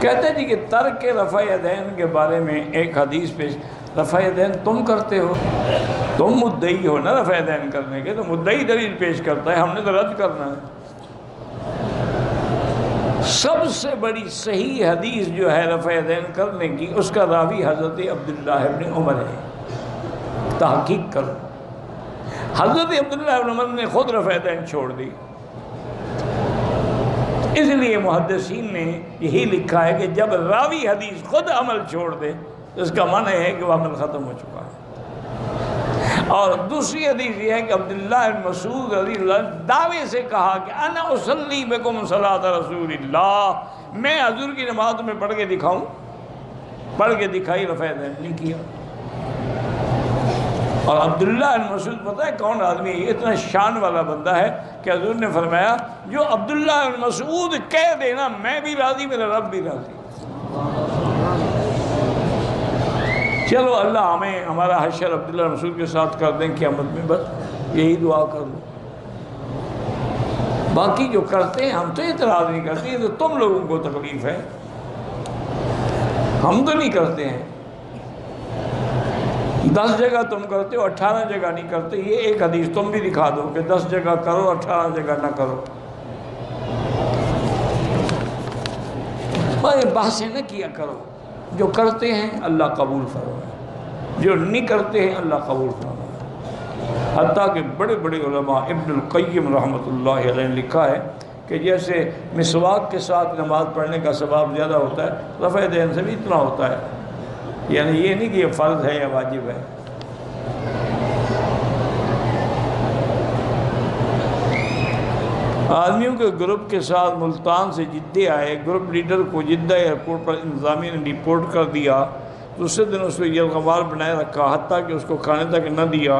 کہتے ہیں جی کہ ترک رفع یدین کے بارے میں ایک حدیث پیش، رفع یدین تم کرتے ہو، تم مدعی ہو نا رفع یدین کرنے کے، تو مدعی دلیل پیش کرتا ہے، ہم نے تو رد کرنا ہے۔ سب سے بڑی صحیح حدیث جو ہے رفع یدین کرنے کی، اس کا راوی حضرت عبداللہ ابن عمر ہے، تحقیق کرو۔ حضرت عبداللہ ابن عمر نے خود رفع یدین چھوڑ دی، اس لیے محدثین نے یہی لکھا ہے کہ جب راوی حدیث خود عمل چھوڑ دے تو اس کا معنی ہے کہ وہ عمل ختم ہو چکا ہے۔ اور دوسری حدیث یہ ہے کہ عبداللہ بن مسعود رضی اللہ عنہ دعوے سے کہا کہ انا اصلی بکم صلاۃ رسول اللہ، میں حضور کی نماز میں پڑھ کے دکھاؤں، پڑھ کے دکھائی، رفع یدین نہیں کیا۔ اور عبداللہ بن مسعود پتہ ہے کون آدمی ہے؟ اتنا شان والا بندہ ہے کہ حضور نے فرمایا جو عبداللہ بن مسعود کہہ دینا میں بھی راضی، میرا رب بھی راضی۔ چلو اللہ ہمیں ہمارا حشر عبداللہ بن مسعود کے ساتھ کر دیں قیامت میں، بس یہی دعا کر لو۔ باقی جو کرتے ہیں ہم تو اعتراض نہیں کرتے، یہ تو تم لوگوں کو تکلیف ہے، ہم تو نہیں کرتے ہیں۔ 10 جگہ تم کرتے ہو، 18 جگہ نہیں کرتے، یہ ایک حدیث تم بھی دکھا دو کہ 10 جگہ کرو، 18 جگہ نہ کرو۔ بحثیں نہ کیا کرو، جو کرتے ہیں اللہ قبول فرمائے، جو نہیں کرتے ہیں اللہ قبول فرمائے۔ حتیٰ کہ بڑے بڑے علماء، ابن القیم رحمۃ اللہ علیہ نے لکھا ہے کہ جیسے مسواک کے ساتھ نماز پڑھنے کا ثواب زیادہ ہوتا ہے، رفع یدین سے بھی اتنا ہوتا ہے، یعنی یہ نہیں کہ یہ فرض ہے یا واجب ہے۔ آدمیوں کے گروپ کے ساتھ ملتان سے جدہ آئے، گروپ لیڈر کو جدہ ایئرپورٹ پر انتظامیہ نے رپورٹ کر دیا، دوسرے دن اس کو یلغمال بنائے رکھا، حتیٰ کہ اس کو کھانے تک نہ دیا۔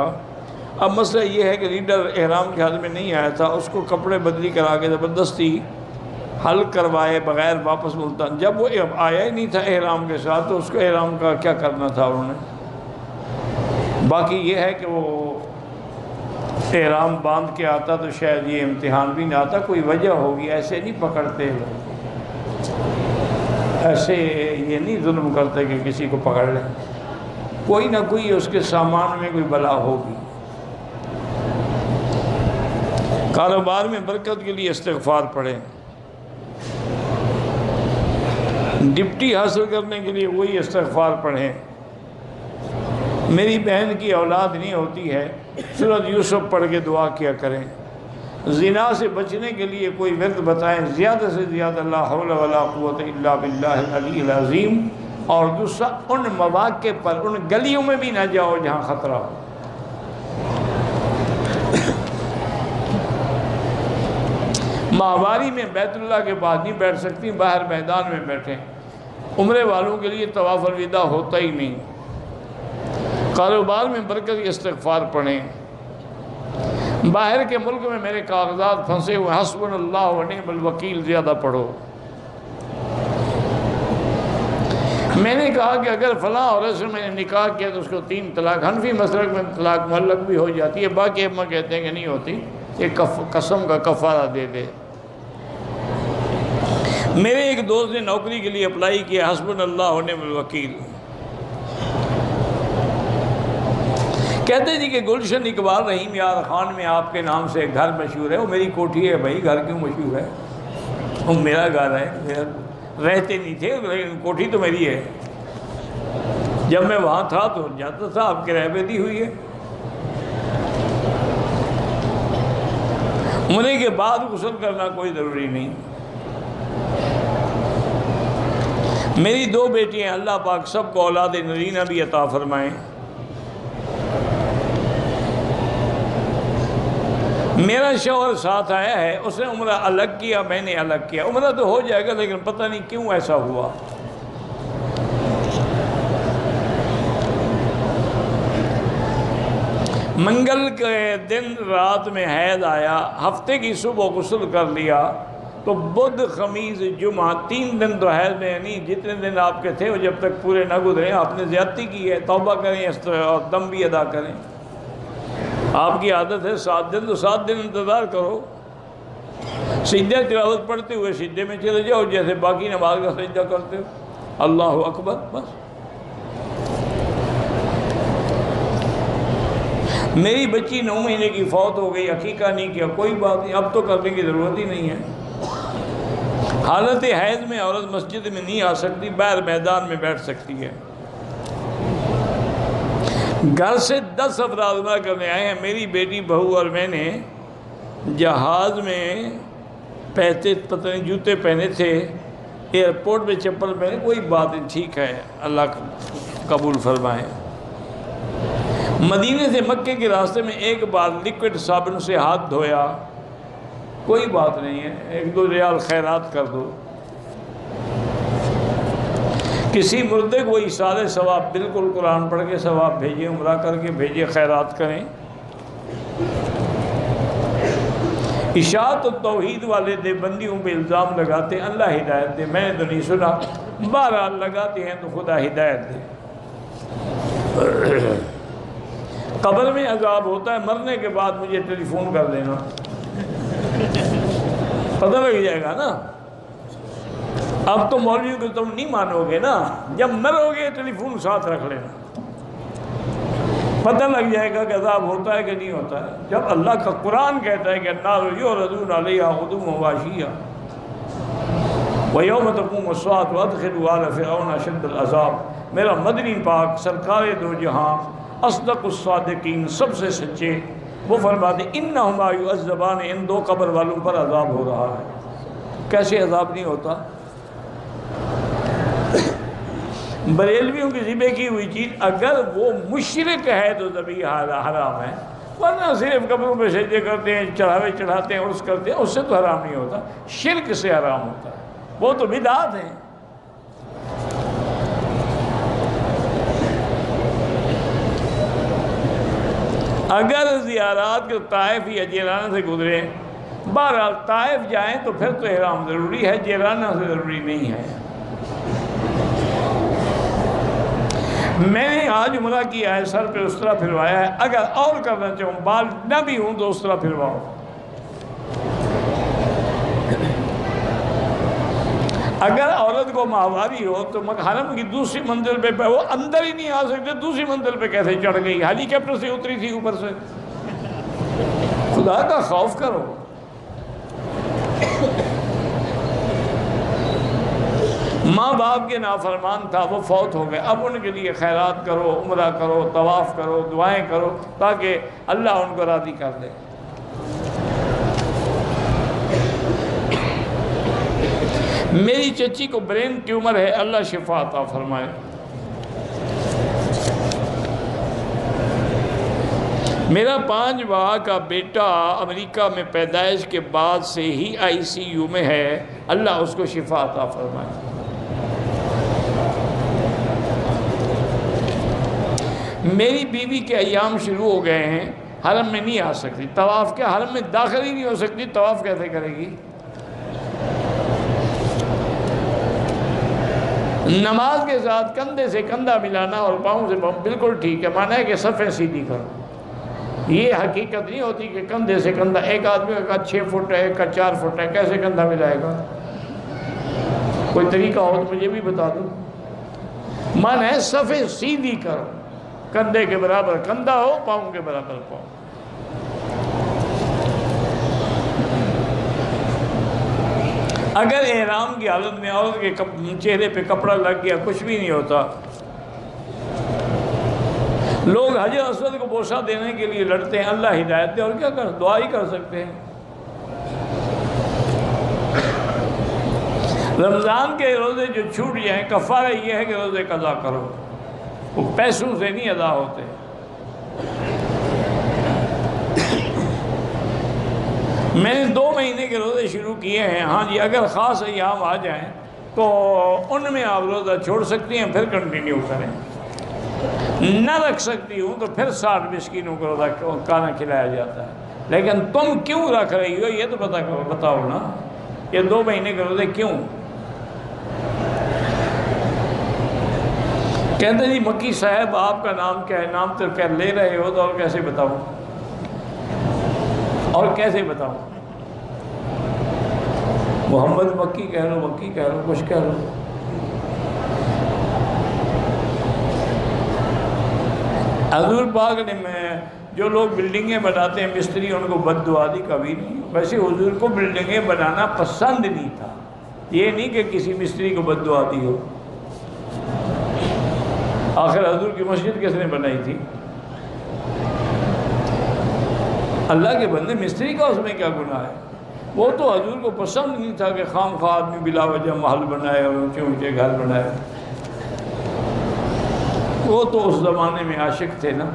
اب مسئلہ یہ ہے کہ لیڈر احرام کے حال میں نہیں آیا تھا، اس کو کپڑے بدلی کرا کے زبردستی حل کروائے بغیر واپس ملتان۔ جب وہ آیا ہی نہیں تھا احرام کے ساتھ تو اس کو احرام کا کیا کرنا تھا انہوں نے۔ باقی یہ ہے کہ وہ احرام باندھ کے آتا تو شاید یہ امتحان بھی نہ آتا، کوئی وجہ ہوگی، ایسے نہیں پکڑتے لوگ، ایسے یہ نہیں ظلم کرتے کہ کسی کو پکڑ لیں، کوئی نہ کوئی اس کے سامان میں کوئی بلا ہوگی۔ کاروبار میں برکت کے لیے استغفار پڑھیں، ڈپٹی حاصل کرنے کے لیے وہی استغفار پڑھیں۔ میری بہن کی اولاد نہیں ہوتی ہے، سورۃ یوسف پڑھ کے دعا کیا کریں۔ زنا سے بچنے کے لیے کوئی ورد بتائیں، زیادہ سے زیادہ لا حول ولا قوت الا باللہ العلی العظیم۔ اور دوسرا، ان مواقع پر ان گلیوں میں بھی نہ جاؤ جہاں خطرہ ہو۔ ماہواری میں بیت اللہ کے بعد نہیں بیٹھ سکتی، باہر میدان میں بیٹھیں۔ عمرے والوں کے لیے طواف الوداع ہوتا ہی نہیں۔ کاروبار میں برکت کی استغفار پڑھیں۔ باہر کے ملک میں میرے کاغذات پھنسے ہوئے، حسبنا اللہ و نعم الوکیل زیادہ پڑھو۔ میں نے کہا کہ اگر فلاں عورت سے میں نے نکاح کیا تو اس کو 3 طلاق، حنفی مسلک میں طلاق معلق بھی ہو جاتی ہے، باقی امہ کہتے ہیں کہ نہیں ہوتی، ایک قسم کا کفارہ دے دے۔ میرے ایک دوست نے نوکری کے لیے اپلائی کیا، حسبنا اللہ و نعم الوکیل۔ کہتے جی کہ گلشن اقبال رحیم یار خان میں آپ کے نام سے گھر مشہور ہے۔ وہ میری کوٹھی ہے بھائی، گھر کیوں مشہور ہے؟ وہ میرا گھر ہے، میرا رہتے نہیں تھے لیکن کوٹھی تو میری ہے۔ جب میں وہاں تھا تو جاتا تھا، آپ کی رہبری دی ہوئی ہے۔ عمرے کے بعد غسل کرنا کوئی ضروری نہیں۔ میری 2 بیٹیاں، اللہ پاک سب کو اولاد نرینہ بھی عطا فرمائیں۔ میرا شوہر ساتھ آیا ہے، اس نے عمرہ الگ کیا، میں نے الگ کیا۔ عمرہ تو ہو جائے گا لیکن پتہ نہیں کیوں ایسا ہوا۔ منگل کے دن رات میں حیض آیا، ہفتے کی صبح غسل کر لیا تو بدھ خمیس جمعہ 3 دن تو حیض میں، یعنی جتنے دن آپ کے تھے وہ جب تک پورے نہ گزرے آپ نے زیادتی کی ہے، توبہ کریں اور دم بھی ادا کریں۔ آپ کی عادت ہے 7 دن، تو 7 دن انتظار کرو۔ سجدہ تلاوت پڑھتے ہوئے سجدے میں چلے جاؤ جیسے باقی نماز کا سجدہ کرتے ہو، اللہ اکبر بس۔ میری بچی 9 مہینے کی فوت ہو گئی، عقیقہ نہیں کیا، کوئی بات نہیں، اب تو کرنے کی ضرورت ہی نہیں ہے۔ حالت حیض میں عورت مسجد میں نہیں آ سکتی، باہر میدان میں بیٹھ سکتی ہے۔ گھر سے 10 افراد عمرہ کرنے آئے ہیں، میری بیٹی بہو اور میں نے جہاز میں پتہ نہیں جوتے پہنے تھے، ایئرپورٹ میں چپل پہنے، کوئی بات نہیں، ٹھیک ہے، اللہ قبول فرمائے۔ مدینے سے مکے کے راستے میں ایک بار لیکوڈ صابن سے ہاتھ دھویا، کوئی بات نہیں ہے، 1-2 ریال خیرات کر دو۔ کسی مردے کو ایصال ثواب، بالکل قرآن پڑھ کے ثواب بھیجیں، عمرہ کر کے بھیجیں، خیرات کریں۔ اشاعت و توحید والے دیوبندیوں پہ الزام لگاتے ہیں اللہ ہدایت دے، میں نے تو نہیں سنا، بہرحال لگاتے ہیں تو خدا ہدایت دے۔ قبر میں عذاب ہوتا ہے، مرنے کے بعد مجھے ٹیلی فون کر دینا، پتہ لگ جائے گا نا۔ اب تو مولویوں کو تم نہیں مانو گے نا، جب مرو گے ٹیلی فون ساتھ رکھ لینا، پتہ لگ جائے گا کہ عذاب ہوتا ہے کہ نہیں ہوتا ہے۔ جب اللہ کا قرآن کہتا ہے کہ النار یعرضون علیہا غدوا وعشیا ویوم تقوم الساعۃ وادخلوا آل فرعون اشد العذاب، میرا مدنی پاک سرکار دو جہاں اصدق الصادقین، سب سے سچے، وہ فرماتے انہما یعذبان، ان 2 قبر والوں پر عذاب ہو رہا ہے۔ کیسے عذاب نہیں ہوتا؟ بریلویوں کی ذبح کی ہوئی چیز اگر وہ مشرک ہے تو ذبح حرام ہے، ورنہ صرف قبروں پہ سجدے کرتے ہیں، چڑھاوے چڑھاتے ہیں، عرس کرتے ہیں، اس سے تو حرام نہیں ہوتا، شرک سے حرام ہوتا ہے، وہ تو بدعات ہیں۔ اگر زیارات کے طائف یا جیرانہ سے گزرے، بہرحال طائف جائیں تو پھر تو احرام ضروری ہے، جیرانہ سے ضروری نہیں ہے۔ میں نے آج عمرہ کیا ہے، سر پہ اس طرح پھروایا ہے، اگر اور کرنا چاہوں، بال نہ بھی ہوں تو اس طرح پھرواؤ۔ اگر عورت کو ماہواری ہو تو حرم کی دوسری منزل پہ وہ اندر ہی نہیں آ سکتے، دوسری منزل پہ کیسے چڑھ گئی؟ ہیلی کاپٹر سے اتری تھی اوپر سے؟ خدا کا خوف کرو۔ ماں باپ کے نافرمان تھا، وہ فوت ہو گئے، اب ان کے لیے خیرات کرو، عمرہ کرو، طواف کرو، دعائیں کرو، تاکہ اللہ ان کو راضی کر دے۔ میری چچی کو برین ٹیومر ہے، اللہ شفا عطا فرمائے۔ میرا 5 ماہ کا بیٹا امریکہ میں پیدائش کے بعد سے ہی ICU میں ہے، اللہ اس کو شفا عطا فرمائے۔ میری بیوی کے ایام شروع ہو گئے ہیں، حرم میں نہیں آ سکتی، طواف کیا، حرم میں داخل ہی نہیں ہو سکتی، طواف کیسے کرے گی؟ نماز کے ساتھ کندھے سے کندھا ملانا اور پاؤں سے پاؤں بالکل ٹھیک ہے، مانا ہے کہ صفیں سیدھی کرو۔ یہ حقیقت نہیں ہوتی کہ کندھے سے کندھا، ایک آدمی کا 6 فٹ ہے، ایک کا 4 فٹ ہے، کیسے کندھا ملائے گا؟ کوئی طریقہ ہو تو مجھے بھی بتا دو۔ مانا ہے صفیں سیدھی کرو، کندھے کے برابر کندھا ہو، پاؤں کے برابر پاؤں۔ اگر احرام کی حالت میں عورت کے چہرے پہ کپڑا لگ گیا، کچھ بھی نہیں ہوتا۔ لوگ حجر اسود کو بوسہ دینے کے لیے لڑتے ہیں، اللہ ہدایت دے، اور کیا کر، دعا ہی کر سکتے ہیں۔ رمضان کے روزے جو چھوٹ جائیں، کفارہ یہ ہے کہ روزے قضا کرو، وہ پیسوں سے نہیں ادا ہوتے۔ میں نے 2 مہینے کے روزے شروع کیے ہیں، ہاں جی، اگر خاص ایام آ جائیں تو ان میں آپ روزہ چھوڑ سکتی ہیں، پھر کنٹینیو کریں۔ نہ رکھ سکتی ہوں تو پھر 60 مسکینوں کو روزہ کھانا کھلایا جاتا ہے۔ لیکن تم کیوں رکھ رہی ہو یہ تو بتاؤ نا، یہ 2 مہینے کے روزے کیوں؟ کہتے جی مکی صاحب آپ کا نام کیا ہے؟ نام تو کیا لے رہے ہو تو اور کیسے بتاؤں؟ محمد مکی کہہ لو، مکی کہہ لو، کچھ کہہ لو۔ حضور پاک نے جو لوگ بلڈنگیں بناتے ہیں مستری، ان کو بد دعا دی کبھی نہیں۔ ویسے حضور کو بلڈنگیں بنانا پسند نہیں تھا، یہ نہیں کہ کسی مستری کو بد دعا دی ہو۔ آخر حضور کی مسجد کس نے بنائی تھی؟ اللہ کے بندے، مستری کا اس میں کیا گناہ ہے؟ وہ تو حضور کو پسند نہیں تھا کہ خام خواہ آدمی بلا وجہ محل بنائے اور اونچے اونچے گھر بنائے۔ وہ تو اس زمانے میں عاشق تھے نا۔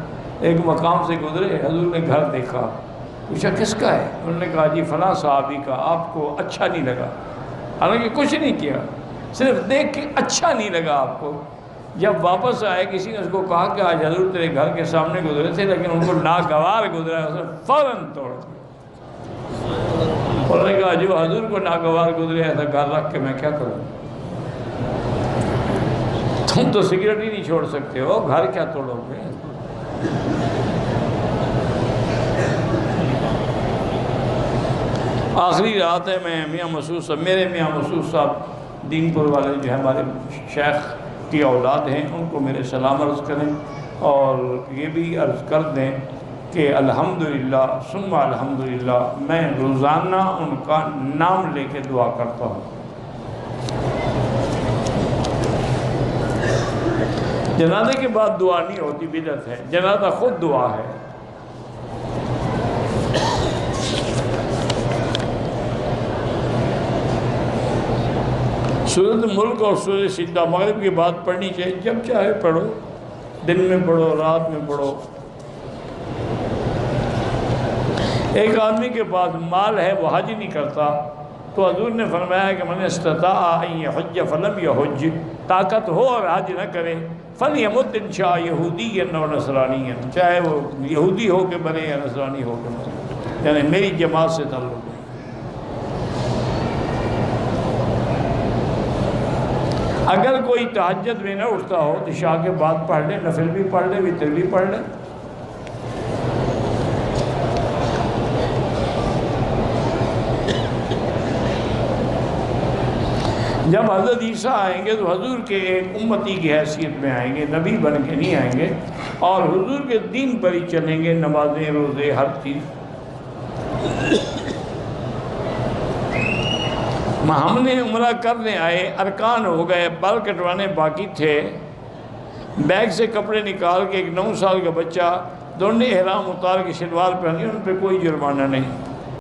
ایک مقام سے گزرے، حضور نے گھر دیکھا، پوچھا کس کا ہے؟ انہوں نے کہا جی فلاں صحابی کا، آپ کو اچھا نہیں لگا؟ حالانکہ کچھ نہیں کیا، صرف دیکھ کے اچھا نہیں لگا آپ کو۔ جب واپس آئے کسی نے اس کو کہا کہ آج حضور تیرے گھر کے سامنے گزرے تھے لیکن ان کو ناگوار گزرا، اس نے فوراً توڑ دیا۔ انہوں نے کہا جو حضور کو ناگوار گزرے ایسا گھر رکھ کے میں کیا کروں؟ تم تو سگریٹ ہی نہیں چھوڑ سکتے ہو، گھر کیا توڑو گے؟ آخری رات ہے، میں میاں مسعود صاحب، میرے میاں مسعود صاحب دین پور والے جو ہے ہمارے شیخ کی اولاد ہیں، ان کو میرے سلام عرض کریں اور یہ بھی عرض کر دیں کہ الحمدللہ ثم الحمدللہ میں روزانہ ان کا نام لے کے دعا کرتا ہوں۔ جنازے کے بعد دعا نہیں ہوتی، بدعت ہے، جنازہ خود دعا ہے۔ سورۃ ملک اور سورۃ سجدہ مغرب کی بات پڑھنی چاہیے، جب چاہے پڑھو، دن میں پڑھو، رات میں پڑھو۔ ایک آدمی کے پاس مال ہے، وہ حج نہیں کرتا، تو حضور نے فرمایا کہ من استطاع ان یحج فلم یحج، طاقت ہو اور حج نہ کرے، فلیمت ان شاء یہودیا و نصرانیا، چاہے وہ یہودی ہو کے بنے یا نصرانی ہو کے بنے، یعنی میری جماعت سے تعلق ہے۔ اگر کوئی تہجد میں نہ اٹھتا ہو تو عشاء کے بعد پڑھ لے، نفل بھی پڑھ لے، وتر بھی پڑھ لے۔ جب حضرت عیسیٰ آئیں گے تو حضور کے ایک امتی کی حیثیت میں آئیں گے، نبی بن کے نہیں آئیں گے، اور حضور کے دین پر ہی چلیں گے، نمازیں، روزے، ہر چیز۔ ہم نے عمرہ کرنے آئے، ارکان ہو گئے، بال کٹوانے باقی تھے، بیگ سے کپڑے نکال کے ایک 9 سال کا بچہ، دونوں نے احرام اتار کے شلوار پہنی، ان پہ کوئی جرمانہ نہیں۔